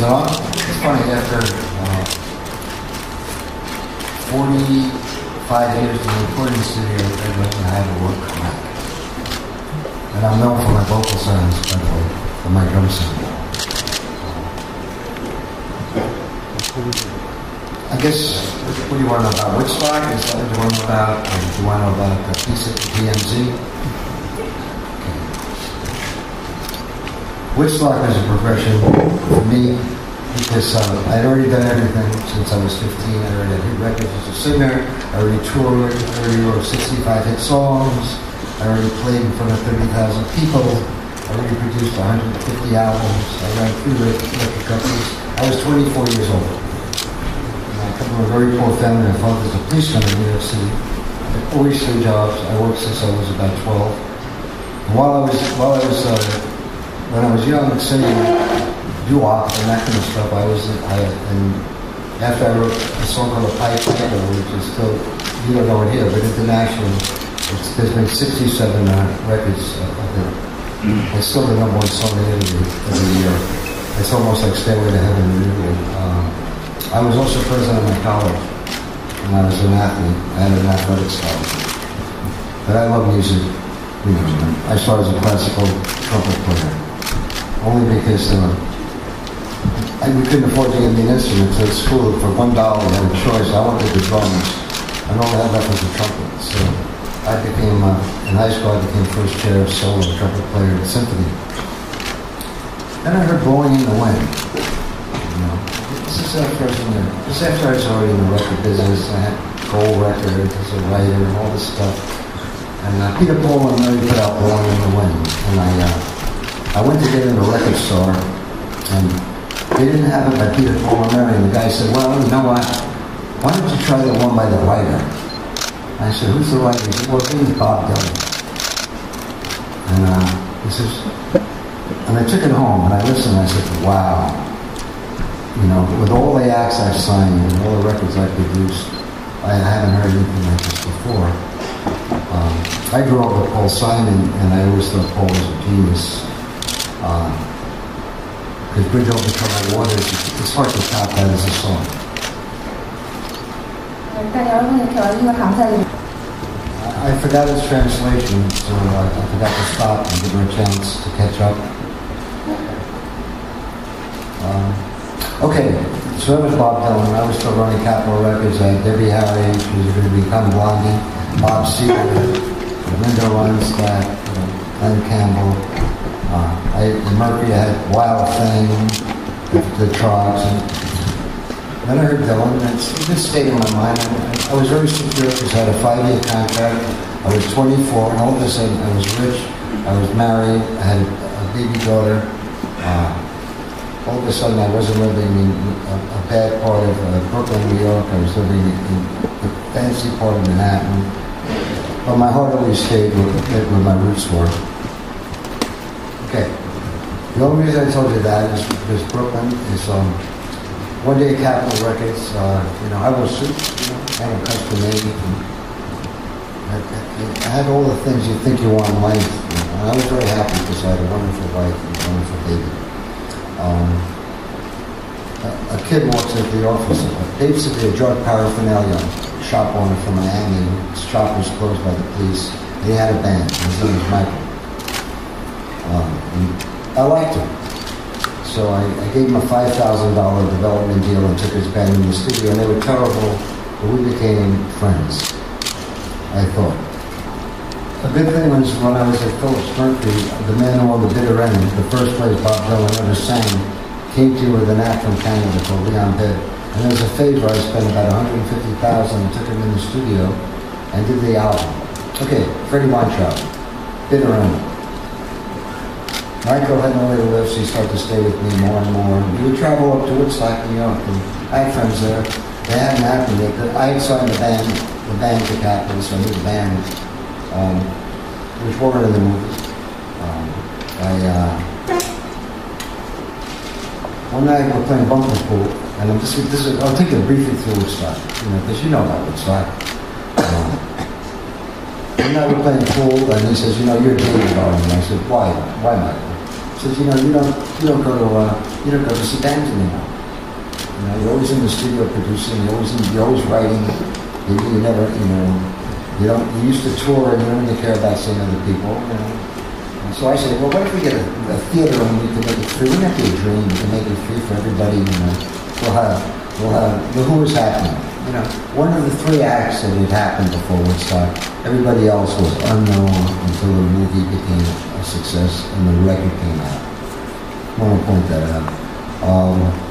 Is it on? It's funny, after 45 years in the recording studio, I had to work back. And I'm known for my vocal sounds, by the way, for my drum sound. I guess, what do you want to know about Woodstock? Is that what you want to know about? Or do you want to know about the piece at the DMZ? Okay. Woodstock is a progression for me because I'd already done everything since I was 15. I already had hit records as a singer. I already toured. I already wrote 65 hit songs. I already played in front of 30,000 people. I already produced 150 albums. I ran 3 record companies. I was 24 years old. I come from a very poor family. My father's a policeman in New York City. I had always 3 jobs. I worked since I was about 12. And when I was young, singing doo-wop and that kind of stuff, and after I wrote a song called "A Pipe Piper," which is still, you don't know it here, but internationally, there's been 67 records of it. It's still the #1 song in Italy every year. It's almost like Stairway to Heaven in Italy. I was also president of my college, and I was an athlete. I had an athletic scholarship. But I love music. You know, I started as a classical trumpet player, only because we couldn't afford to get me an instrument. So at school, for $1, I had a choice. I wanted the drums, and all I had left was the trumpet. So I became, in high school, I became first chair of solo trumpet player at symphony. Then I heard Blowing in the Wind. This is after I was already in the record business. I had gold records as a writer and all this stuff. And Peter, Paul, and Mary put out Blowing in the Wind. And I went to get in a record store, and they didn't have it by Peter, Paul, and Mary. And the guy said, well, you know what? Why don't you try the one by the writer? I said, who's the writer? He said, well, his name's Bob Dylan. And he says, and I took it home, and I listened, and I said, wow. You know, with all the acts I've signed and all the records I've produced, I haven't heard anything like this before. I grew up with Paul Simon, and I always thought Paul was a genius. Because Bridge Over Troubled Waters, it's hard to top that as a song. I forgot its translation, so I forgot to stop and give her a chance to catch up. Okay, so that was Bob Dylan. I was still running Capitol Records. I had Debbie Harry, she was going to become Blondie, Bob Seger, Linda Ronstadt, Glenn Campbell. In Mercury, I had Wild Thing, the Trogs. Then I heard Dylan, and it just stayed in my mind. I was very secure because I had a 5-year contract. I was 24, and all of a sudden I was rich. I was married. I had a baby daughter. All of a sudden, I wasn't living in a bad part of Brooklyn, New York. I was living in the fancy part of Manhattan. But my heart always stayed where my roots were. Okay. The only reason I told you that is because Brooklyn is one day Capitol Records. I was kind of custom made. I had all the things you think you want in life. And I was very happy because I had a wonderful wife and a wonderful baby. A kid walks into the office, basically a drug paraphernalia shop owner from Miami. His shop was closed by the police. He had a band. His name was Michael. I liked him. So I gave him a $5,000 development deal and took his band in the studio, and they were terrible, but we became friends, I thought. A good thing was when I was at Phillips Mercury, the man who owned the bitter end, the first place Bob Dylan ever sang, came to you with an act from Canada called Leon Bidd. And as a favor, I spent about $150,000 and took him in the studio and did the album. Okay, Freddie Weintraub, bitter end. Michael had nowhere to live, so he started to stay with me more and more. We would travel up to Woodstock, New York, and I had friends there. They hadn't happened yet. I had signed the band to Capitol, so I knew the band. Which weren't in the movie. One night we're playing bunker pool, and I'll take you briefly through Woodstock, because you know about Woodstock. One night we're playing pool, and he says, you're David Darling. And I said, why, Michael? Says, you don't go to see bands anymore. You're always in the studio producing. You're always writing. You never, you used to tour and you don't really care about seeing other people. And so I said, well, what if we get a theater and we can make it free? Wouldn't that be a dream? We can make it free for everybody. We'll have the Who is happening. One of the 3 acts that had happened before Woodstock. Everybody else was unknown until the movie became a success and the record came out. I want to point that out.